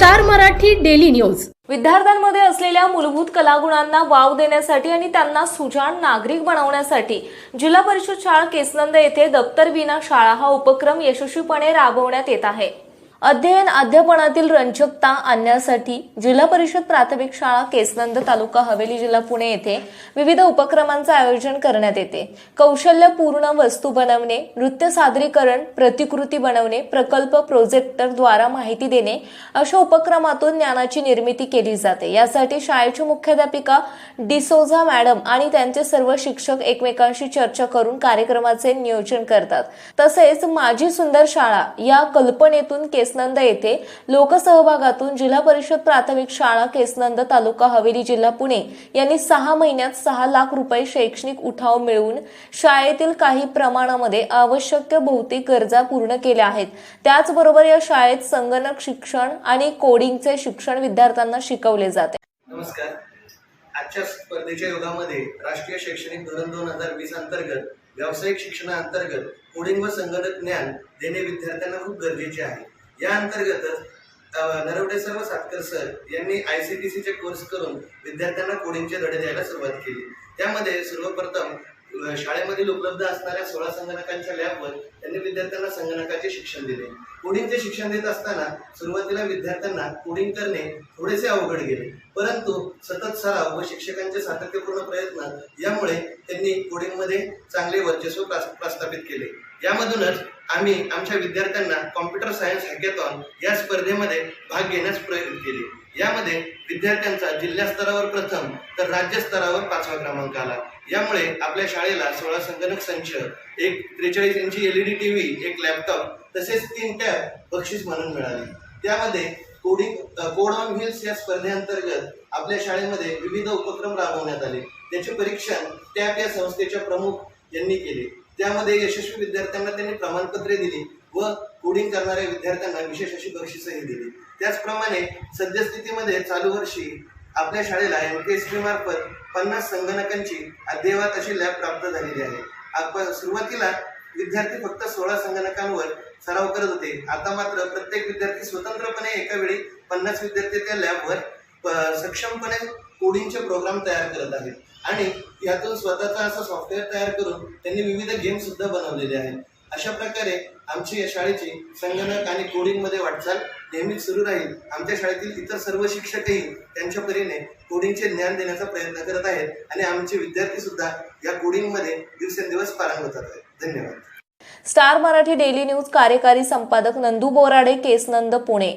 Star Marathi daily news. विद्यार्थ्यांमध्ये असलेल्या मूलभूत कलागुणांना वाव देण्यासाठी आणि त्यांना सुजाण नागरिक बनवण्यासाठी जिल्हा परिषद शाळा केसनंद येथे दप्तर विना शाळा हा उपक्रम यशस्वीपणे राबवण्यात येत आहे। अध्ययन अध्यापनातील रंजकता आणण्यासाठी जिल्हा परिषद प्राथमिक शाळा केसनंद तालुका हवेली जिल्हा पुणे येथे विविध उपक्रमांचे आयोजन करण्यात येते। कौशल्यपूर्ण वस्तू बनवणे, नृत्य सादरीकरण, प्रतिकृती बनवणे, प्रकल्प प्रोजेक्टरद्वारा माहिती देणे अशा उपक्रमातून ज्ञानाची निर्मिती केली जाते। यासाठी शाळेचे मुख्याध्यापिका डिसोझा मॅडम आणि त्यांचे सर्व शिक्षक एकमेकांशी चर्चा करून कार्यक्रमाचे नियोजन करतात। तसेच माझी सुंदर शाळा या कल्पनेतून केसनंद येथे लोकसहभागातून जिल्हा परिषद प्राथमिक शाळा केसनंद तालुका हवेली जिल्हा पुणे यांनी 6 महिन्यात 6 लाख रुपये शैक्षणिक उठाव मिळवून शाळेतील काही प्रमाणामध्ये आवश्यक भौतिक गरजा पूर्ण केल्या आहेत। त्याचबरोबर या शाळेत संगणक शिक्षण आणि कोडिंगचे शिक्षण विद्यार्थ्यांना शिकवले जाते। नमस्कार। आजच्या स्पर्धेच्या युगामध्ये राष्ट्रीय शैक्षणिक धोरण 2020 अंतर्गत व्यावसायिक शिक्षणाअंतर्गत कोडिंग व संगणक ज्ञान देणे विद्यार्थ्यांना खूप गरजेचे आहे। या अंतर्गतच नरवडे सर्व सातकर सर यांनी ICTC चे कोर्स करून विद्यार्थ्यांना कोडिंगचे धडे द्यायला सुरुवात केली। त्यामध्ये सर्वप्रथम शाळेमध्ये उपलब्ध असणाऱ्या 16 संगणकांच्या लॅबवर त्यांनी विद्यार्थ्यांना संगणकाचे शिक्षण दिले। कोडिंगचे शिक्षण देत असताना सुरुवातीला विद्यार्थ्यांना कोडिंग करणे थोडेसे अवघड गेले, परंतु सतत सराव व शिक्षकांचे सातत्यपूर्ण प्रयत्न यामुळे त्यांनी कोडिंगमध्ये चांगले वर्चस्व प्रस्थापित केले। यामधूनच आम्ही आमच्या विद्यार्थ्यांना कॉम्प्युटर सायन्स हॅकेथॉन या स्पर्धेमध्ये भाग घेण्यास प्रेरित केले। यामध्ये विद्यार्थ्यांचा जिल्हा स्तरावर प्रथम तर राज्य स्तरावर 5वा क्रमांक आला। यामुळे आपल्या शाळेला 16 संगणक संच, एक 43 इंची LED TV, एक लॅपटॉप तसेच 3 टॅब बक्षीस म्हणून मिळाले। त्यामध्ये कोड ऑन व्हील्स या स्पर्धेअंतर्गत आपल्या शाळेमध्ये विविध उपक्रम राबवण्यात आले। त्याचे परीक्षण टॅब या संस्थेच्या प्रमुख यांनी केले। त्यामध्ये यशस्वी विद्यार्थ्यांना त्यांनी प्रमाणपत्रे दिली व कोडिंग करणाऱ्या विद्यार्थ्यांना विशेष अशी बक्षिसही दिली। त्याचप्रमाणे सद्यस्थितीमध्ये चालू वर्षी आपल्या शाळेला MKSP मार्फत 50 संगणकांची अद्ययावत अशी लॅब प्राप्त झालेली आहे। सुरुवातीला विद्यार्थी फक्त 16 संगणकांवर सराव करत होते, आता मात्र प्रत्येक विद्यार्थी स्वतंत्रपणे एका वेळी 50 विद्यार्थी त्या लॅबवर सक्षमपणे कोडिंगचे प्रोग्राम तयार करत आहेत आणि यातून स्वतःचा असा सॉफ्टवेअर तयार करून त्यांनी विविध गेम सुद्धा बनवलेले आहेत। अशा प्रकारे आमची या शाळेची संगणक आणि कोडिंगमध्ये वाटचाल नेहमीच सुरू राहील। आमच्या शाळेतील इतर सर्व शिक्षकही त्यांच्या परीने कोडिंगचे ज्ञान देण्याचा प्रयत्न करत आहेत आणि आमचे विद्यार्थी सुद्धा या कोडिंगमध्ये दिवसेंदिवस पारंगत होत आहेत। धन्यवाद। स्टार मराठी डेली न्यूज कार्यकारी संपादक नंदू बोराडे, केसनंद, पुणे।